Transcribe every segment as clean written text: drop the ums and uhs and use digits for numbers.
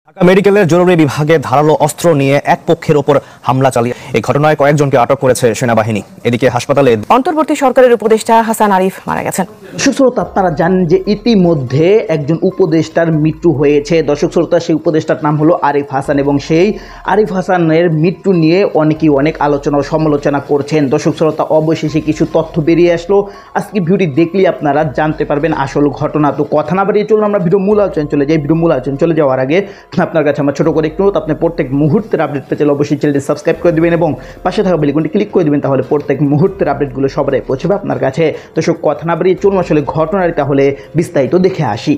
ঢাকা মেডিকেলের জরুরি বিভাগে ধারালো অস্ত্র নিয়ে এক পক্ষের ওপর হামলা চালিয়ে এই ঘটনায় কয়েকজনকে আটক করেছে সেনাবাহিনী। এদিকে হাসপাতালে অন্তর্বর্তী সরকারের উপদেষ্টা হাসান আরিফ মারা গেছেন। দর্শক শ্রোতা, আপনারা জানেন যে ইতিমধ্যে একজন উপদেষ্টার মৃত্যু হয়েছে। দর্শক শ্রোতা, সেই উপদেষ্টার নাম হলো আরিফ হাসান এবং সেই আরিফ হাসানের মৃত্যু নিয়ে অনেকেই অনেক আলোচনা ও সমালোচনা করছেন। দর্শক শ্রোতা, অবশেষে কিছু তথ্য বেরিয়ে আসলো। আজকে ভিডিওটি দেখলে আপনারা জানতে পারবেন আসল ঘটনা। তো কথা না বাড়িয়ে চলুন আমরা ভিডিও মূল আলোচনা চলে যাই। ভিডিও মূল আলোচনা চলে যাওয়ার আগে আপনার কাছে আমার ছোট করে একটু আপনি প্রত্যেক মুহূর্তের আপডেট পেতে অবশ্যই চ্যানেলটি সাবস্ক্রাইব করে দেবেন এবং পাশে থাকা বেল আইকনটি ক্লিক করে দেবেন, তাহলে প্রত্যেক মুহূর্তের আপডেটগুলো সবাই পৌঁছবে আপনার কাছে। দর্শক, কথা না বাড়িয়ে চলুন আসলে ঘটনাটি তাহলে বিস্তারিত দেখে আসি।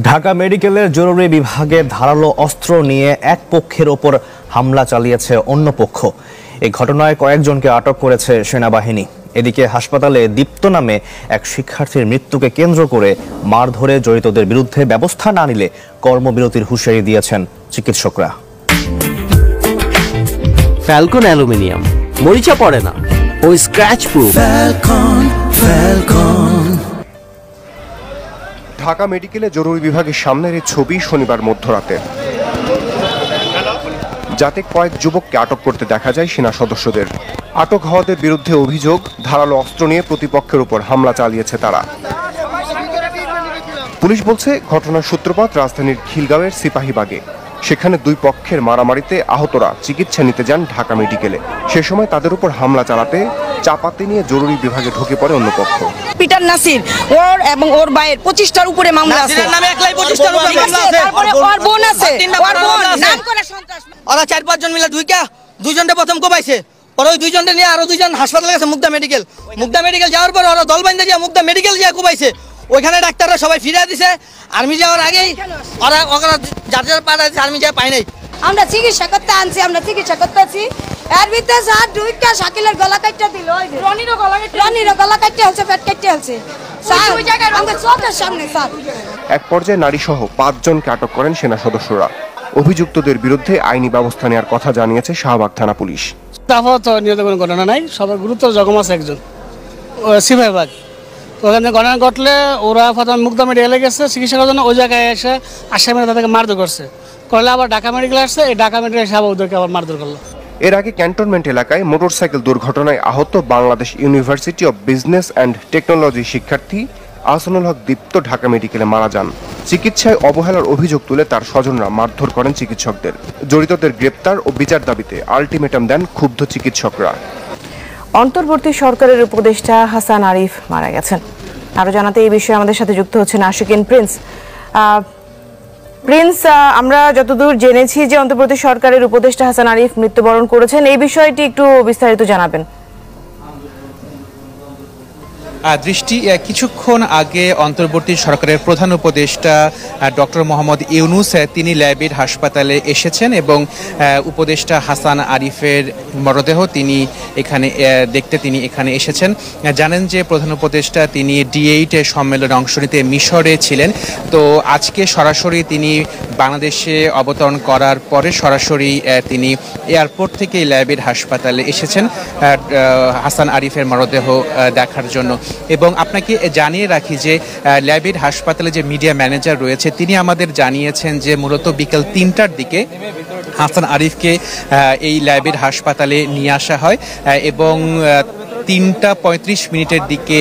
ঢাকা মেডিকেলের জরুরি বিভাগে ধারালো অস্ত্র নিয়ে এক পক্ষের ওপর হামলা চালিয়েছে অন্য পক্ষ। এই ঘটনায় কয়েকজনকে আটক করেছে সেনাবাহিনী। এদিকে হাসপাতালে দীপ্ত নামে এক শিক্ষার্থীর মৃত্যুকে কেন্দ্র করে মারধরে জড়িতদের বিরুদ্ধে ব্যবস্থা না নিলে কর্মবিরতির হুঁশিয়ারি দিয়েছেন চিকিৎসকরা। ফ্যালকন অ্যালুমিনিয়াম, মরিচা পড়ে না, ও স্ক্র্যাচ প্রুফ। ঢাকা মেডিকেলে জরুরি বিভাগের সামনের এই ছবি শনিবার মধ্যরাতে, যাতে কয়েক যুবককে আটক করতে দেখা যায় সেনা সদস্যদের। আটক হওয়াদের বিরুদ্ধে অভিযোগ, ধারালো অস্ত্র নিয়ে প্রতিপক্ষের উপর হামলা চালিয়েছে তারা। পুলিশ বলছে, ঘটনার সূত্রপাত রাজধানীর খিলগাঁওয়ের সিপাহীবাগে। সেখানে দুই পক্ষের মারামারিতে আহতরা চিকিৎসা নিতে যান ঢাকা মেডিকেলে। সে সময় তাদের উপর হামলা চালাতে চাপাতে নিয়ে জরুরি বিভাগে ঢুকে পড়ে অন্য পক্ষ। পিটার নাসির ওর এবং ওর ভাইয়ের 25টার উপরে মামলা আছে। নামে একলাই 25টার উপরে মামলা আছে। তারপরে ওর বোন আছে, ওর বোন নাম করে সন্ত্রাস। ওরা 4-5 জন মিলে দুইজনটা প্রথম কোপাইছে। পরে ওই দুইজনটা নিয়ে আরো দুইজন হাসপাতালে গেছে মুগদা মেডিকেল যাওয়ার পর ওরা দল বাইন্দা দিয়ে মুগদা মেডিকেল দিয়ে কোপাইছে। ওইখানে ডাক্তাররা সবাই ফিরিয়ে দিছে। আর্মি যাওয়ার আগেই ওরা যার পাঠাইছে, আর্মি যা পায় নাই। আমরা চিকিৎসা করতে আনছি, আমরা চিকিৎসা করতেছি। এর ভিতরে স্যার দুইটা শাকিলের গলা কাটতে দিল, রনিরও গলা কাটতে হচ্ছে, পেট কাটতে হচ্ছে স্যার, ওই জায়গায় আমাদের চোখের সামনে স্যার। এক পর্যায়ে নারী সহ 5 জনকে আটক করেন সেনা সদস্যরা। অভিযুক্তদের বিরুদ্ধে আইনি ব্যবস্থা নেওয়ার কথা জানিয়েছে শাহবাগ থানা পুলিশ। আপাতত নিহত কোনো ঘটনা নাই, সবার গুরুতর জখম আছে একজন সিপাহীবাগ। তো ওখানে ঘটনা ঘটলে ওরা প্রথমে মুগদা মেডিকেলে গেছে চিকিৎসা করার জন্য। ওই জায়গায় এসে আসামিরা তাদেরকে মারধর করছে, করলে আবার ঢাকা মেডিকেল আসছে। এই ঢাকা মেডিকেল এসে আবার ওদেরকে আবার মারধর করলো। এর আগে ক্যান্টনমেন্ট এলাকায় মোটরসাইকেল দুর্ঘটনায় আহত Bangladesh university of business and technology শিক্ষার্থী আহসানুল হক দীপ্ত ঢাকা মেডিকেলে মারা যান। চিকিৎসায় অবহেলার অভিযোগ তুলে তার স্বজনরা মারধর করেন চিকিৎসকদের। জড়িতদের গ্রেপ্তার ও বিচার দাবিতে আলটিমেটাম দেন ক্ষুব্ধ চিকিৎসকরা। অন্তর্বর্তী সরকারের উপদেষ্টা হাসান আরিফ মারা গেছেন। আরো জানাতে এই বিষয়ে আমাদের সাথে যুক্ত হচ্ছেন আশিকিন প্রিন্স। আমরা যতদূর জেনেছি যে অন্তর্বর্তী সরকারের উপদেষ্টা হাসান আরিফ মৃত্যুবরণ করেছেন, এই বিষয়টি একটু বিস্তারিত জানাবেন। দৃষ্টি, কিছুক্ষণ আগে অন্তর্বর্তী সরকারের প্রধান উপদেষ্টা ডক্টর মোহাম্মদ ইউনুস তিনি ল্যাবের হাসপাতালে এসেছেন এবং উপদেষ্টা হাসান আরিফের মরদেহ তিনি এখানে এসেছেন। জানেন যে প্রধান উপদেষ্টা তিনি D8 সম্মেলনে অংশ নিতে মিশরে ছিলেন। তো আজকে সরাসরি তিনি বাংলাদেশে অবতরণ করার পরে সরাসরি তিনি এয়ারপোর্ট থেকে ল্যাবের হাসপাতালে এসেছেন হাসান আরিফের মরদেহ দেখার জন্য। এবং আপনাকে জানিয়ে রাখি যে ল্যাবের হাসপাতালে যে মিডিয়া ম্যানেজার রয়েছে তিনি আমাদের জানিয়েছেন যে মূলত বিকেল 3টার দিকে হাসান আরিফকে এই ল্যাবের হাসপাতালে নিয়ে আসা হয় এবং 3:35 দিকে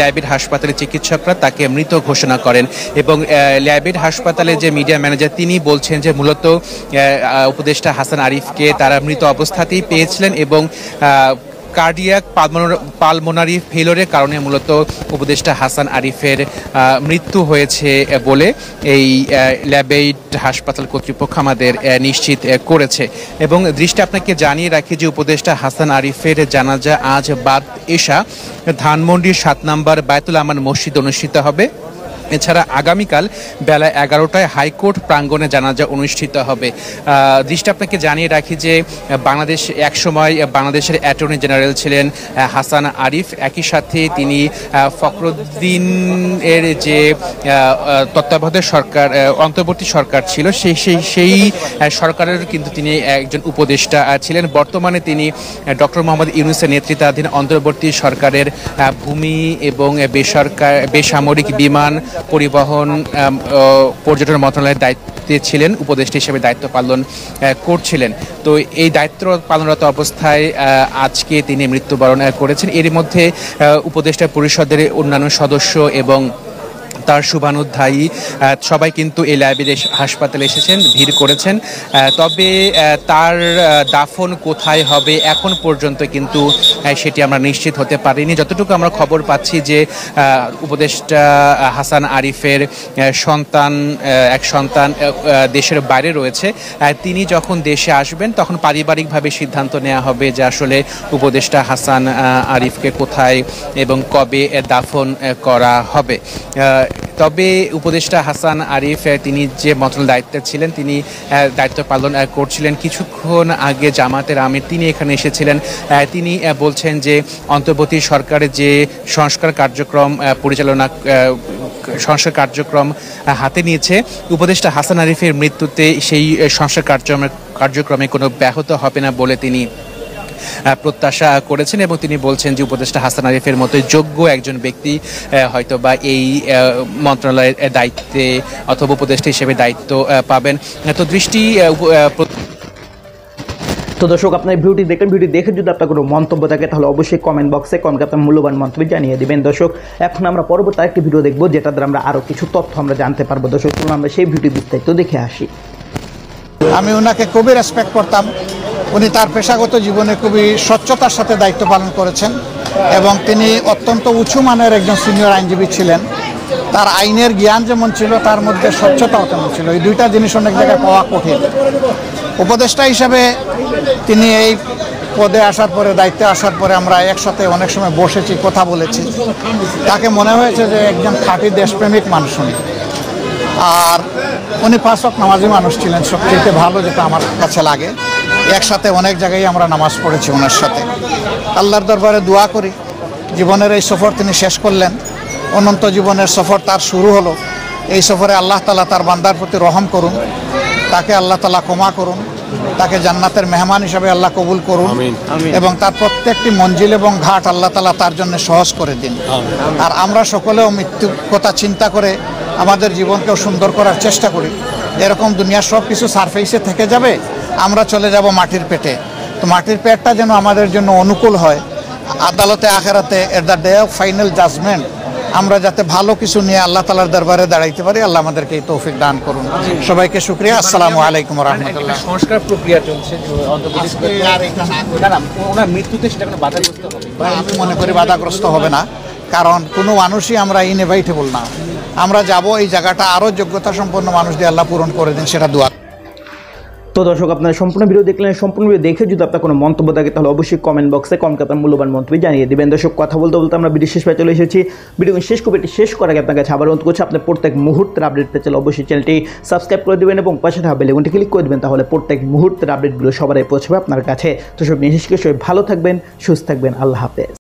ল্যাবের হাসপাতালের চিকিৎসকরা তাকে মৃত ঘোষণা করেন। এবং ল্যাবের হাসপাতালে যে মিডিয়া ম্যানেজার তিনি বলছেন যে মূলত উপদেষ্টা হাসান আরিফকে তারা মৃত অবস্থাতেই পেয়েছিলেন এবং কার্ডিয়াক পালমোনারি ফেলোরের কারণে মূলত উপদেষ্টা হাসান আরিফের মৃত্যু হয়েছে বলে এই ল্যাবেইড হাসপাতাল কর্তৃপক্ষ আমাদের নিশ্চিত করেছে। এবং দৃষ্টি আপনাকে জানিয়ে রাখি যে উপদেষ্টা হাসান আরিফের জানাজা আজ বাদ এশা ধানমন্ডির 7 নম্বর বায়তুল আমান মসজিদ অনুষ্ঠিত হবে। এছাড়া আগামীকাল বেলা 11টায় হাইকোর্ট প্রাঙ্গণে জানাজা অনুষ্ঠিত হবে। দৃষ্টি আপনাকে জানিয়ে রাখি যে বাংলাদেশ একসময় বাংলাদেশের অ্যাটর্নি জেনারেল ছিলেন হাসান আরিফ। একই সাথে তিনি ফখরুদ্দিনের যে তত্ত্বাবধায়ক সরকার অন্তর্বর্তী সরকার ছিল সেই সরকারের কিন্তু তিনি একজন উপদেষ্টা ছিলেন। বর্তমানে তিনি ডক্টর মোহাম্মদ ইউনূসের নেতৃত্বাধীন অন্তর্বর্তী সরকারের ভূমি এবং বেসামরিক বিমান পরিবহন পর্যটন মন্ত্রণালয়ের দায়িত্বে ছিলেন, উপদেষ্টা হিসেবে দায়িত্ব পালন করছিলেন। তো এই দায়িত্ব পালনরত অবস্থায় আজকে তিনি মৃত্যুবরণ করেছেন। এর মধ্যে উপদেষ্টা পরিষদের অন্যান্য সদস্য এবং তার শুভানুধ্যায়ী সবাই কিন্তু এই ল্যাবের হাসপাতালে এসেছেন, ভিড় করেছেন। তবে তার দাফন কোথায় হবে এখন পর্যন্ত কিন্তু সেটি আমরা নিশ্চিত হতে পারিনি। যতটুকু আমরা খবর পাচ্ছি যে উপদেষ্টা হাসান আরিফের এক সন্তান দেশের বাইরে রয়েছে। তিনি যখন দেশে আসবেন তখন পারিবারিকভাবে সিদ্ধান্ত নেওয়া হবে যে আসলে উপদেষ্টা হাসান আরিফকে কোথায় এবং কবে দাফন করা হবে। তবে উপদেষ্টা হাসান আরিফ তিনি যে মন্ত্রণালয়ের দায়িত্বে ছিলেন, তিনি দায়িত্ব পালন করছিলেন। কিছুক্ষণ আগে জামাতের আমির তিনি এখানে এসেছিলেন। তিনি বলছেন যে অন্তর্বর্তী সরকারের যে সংস্কার কার্যক্রম হাতে নিয়েছে, উপদেষ্টা হাসান আরিফের মৃত্যুতে সেই সংস্কার কার্যক্রমে কোনো ব্যাহত হবে না বলে তিনি প্রত্যাশা করেছেন। এবং তিনি বলছেন যে উপদেষ্টা হাসান আরিফের মতো যোগ্য একজন ব্যক্তি হয়তো বা এই মন্ত্রণালয়ের দায়িত্বে অথবা উপদেষ্টা হিসেবে দায়িত্ব পাবেন। তো তো দর্শক, আপনার ভিডিওটি দেখলেন। ভিডিও দেখে যদি আপনার কোনো মন্তব্য থাকে তাহলে অবশ্যই কমেন্ট বক্সে আপনার মূল্যবান মন্তব্য জানিয়ে দিবেন। দর্শক, এখন আমরা পরবর্তী আরেকটি ভিডিও দেখবো, যেটা দ্বারা আমরা আরও কিছু তথ্য আমরা জানতে পারবো। দর্শক, চলুন আমরা সেই ভিডিও বিস্তারিত দেখে আসি। আমি ওনাকে খুবই রেসপেক্ট করতাম। উনি তার পেশাগত জীবনে খুবই স্বচ্ছতার সাথে দায়িত্ব পালন করেছেন এবং তিনি অত্যন্ত উঁচু মানের একজন সিনিয়র আইনজীবী ছিলেন। তার আইনের জ্ঞান যেমন ছিল, তার মধ্যে স্বচ্ছতাও তেমন ছিল। এই দুইটা জিনিস অনেক জায়গায় পাওয়া কঠিন। উপদেষ্টা হিসাবে তিনি এই পদে আসার পরে, দায়িত্বে আসার পরে আমরা একসাথে অনেক সময় বসেছি, কথা বলেছি। তাকে মনে হয়েছে যে একজন খাঁটি দেশপ্রেমিক মানুষ উনি। আর উনি 5 ওয়াক্ত নামাজি মানুষ ছিলেন, সবচেয়ে ভালো যেটা আমার কাছে লাগে। একসাথে অনেক জায়গায় আমরা নামাজ পড়েছি ওনার সাথে। আল্লাহর দরবারে দোয়া করি, জীবনের এই সফর তিনি শেষ করলেন, অনন্ত জীবনের সফর তার শুরু হলো। এই সফরে আল্লাহ তাআলা তার বান্দার প্রতি রহম করুন, তাকে আল্লাহ তাআলা ক্ষমা করুন, তাকে জান্নাতের মেহমান হিসাবে আল্লাহ কবুল করুন এবং তার প্রত্যেকটি মঞ্জিল এবং ঘাট আল্লাহ তাআলা তার জন্য সহজ করে দিন। আর আমরা সকলেও মৃত্যুর কথা চিন্তা করে আমাদের জীবনকেও সুন্দর করার চেষ্টা করি। এরকম দুনিয়ার সব কিছু সারফেসে থেকে যাবে, আমরা চলে যাব মাটির পেটে। তো মাটির পেটটা যেন আমাদের জন্য অনুকূল হয়, আদালতে আখেরাতে at the day of final judgment আমরা যাতে ভালো কিছু নিয়ে আল্লাহ তাআলার দরবারে দাঁড়াইতে পারি। আল্লাহ আমাদেরকে এই তৌফিক দান করুন। সবাইকে শুকরিয়া। আসসালামু আলাইকুম ওয়া রাহমাতুল্লাহ। সংস্কার প্রক্রিয়া চলছে, ওনার মৃত্যুতে সেটা কোনো বাধাগ্রস্ত হবে? আমি মনে করি বাধাগ্রস্ত হবে না, কারণ কোনো মানুষই আমরা ইনএভাইটেবল না। আমরা যাব, এই জায়গাটা আরও যোগ্যতা সম্পন্ন মানুষ দিয়ে আল্লাহ পূরণ করে দিন, সেটা দোয়া। তো দর্শক, আপনারা সম্পূর্ণ ভিডিও দেখলেন। সম্পূর্ণ ভিডিও দেখে যদি আপনার কোনো মন্তব্য থাকে তাহলে অবশ্যই কমেন্ট বক্সে আপনার মূল্যবান মন্তব্য জানিয়ে দেবেন। দর্শক, কথা বলতে বলতে আমরা ভিডিও শেষ পেয়ে চলে এসেছি। ভিডিও শেষ করার আগে আপনার কাছে আবার অনুরোধ করছি, আপনি প্রত্যেক মুহূর্তের আপডেট পেতে চাইলে অবশ্যই চ্যানেলটি সাবস্ক্রাইব করে দেবেন এবং পাশে থাকা বেল আইকনটি ক্লিক করে দেবেন। তাহলে প্রত্যেক মুহূর্তের আপডেটগুলো সবারই পৌঁছবে আপনার কাছে। তো সব নিয়ে শেষ করে সবাই ভালো থাকবেন, সুস্থ থাকবেন। আল্লাহ হাফেজ।